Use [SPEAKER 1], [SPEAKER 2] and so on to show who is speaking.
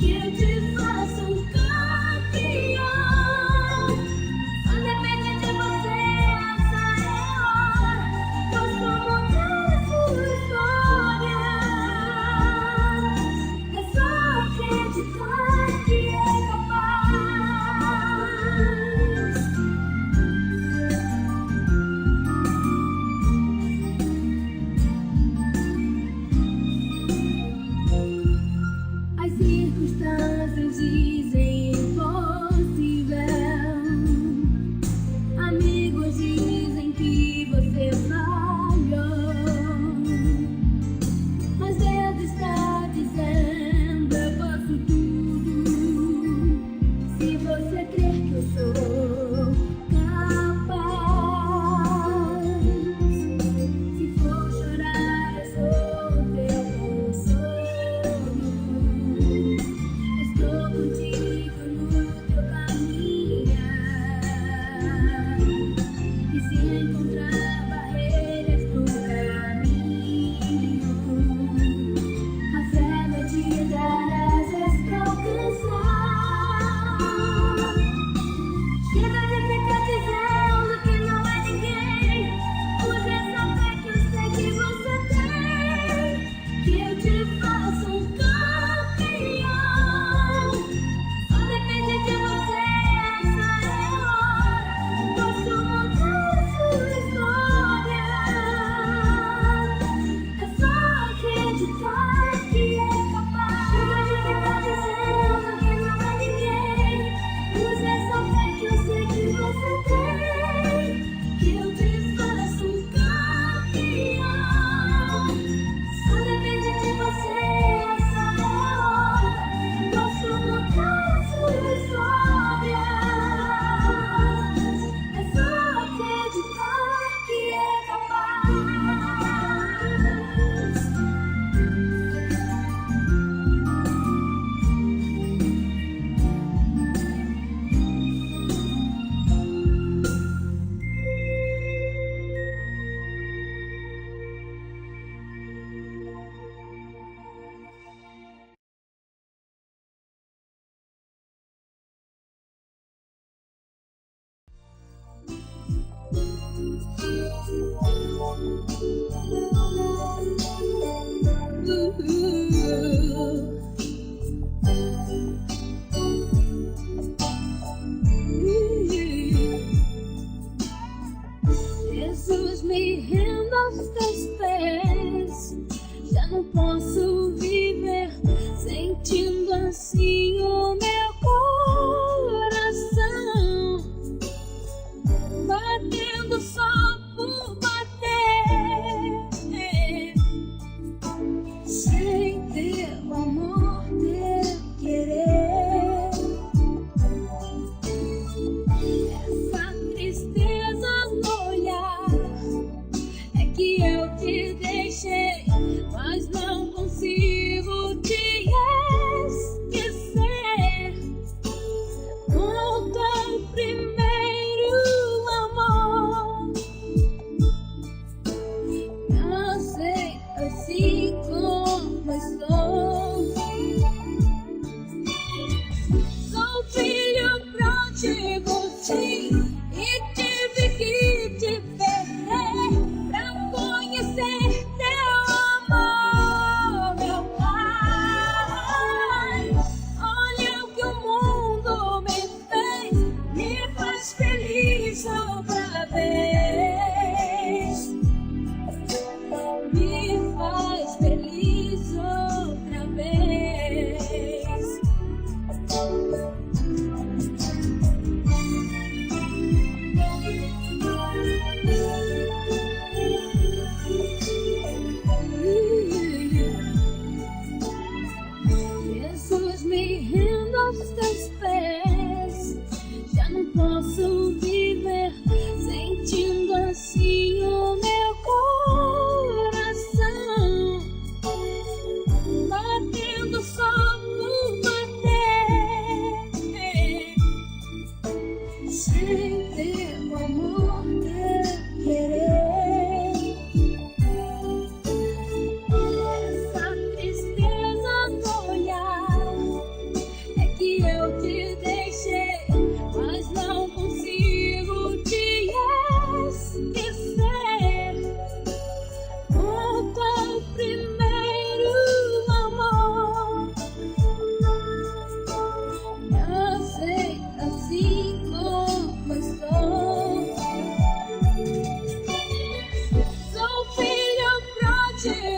[SPEAKER 1] You do. te deixei, mas não consigo te esquecer. Volta ao primeiro amor. Me aceita assim como estou. Sou filho pródigo, sim, e tive que te perder pra conhecer teu amor, meu pai. Olha o que o mundo me fez, me faz feliz outra vez. Me faz feliz outra vez. Jesus, me rendo aos teus pés. Já não posso viver sentindo assim o meu coração, batendo só por bater, sem teu amor, teu querer. Essa tristeza no olhar é que eu te deixei, mas não consigo te esquecer. Volta ao primeiro amor. Me aceita assim como estou. Sou filho pródigo,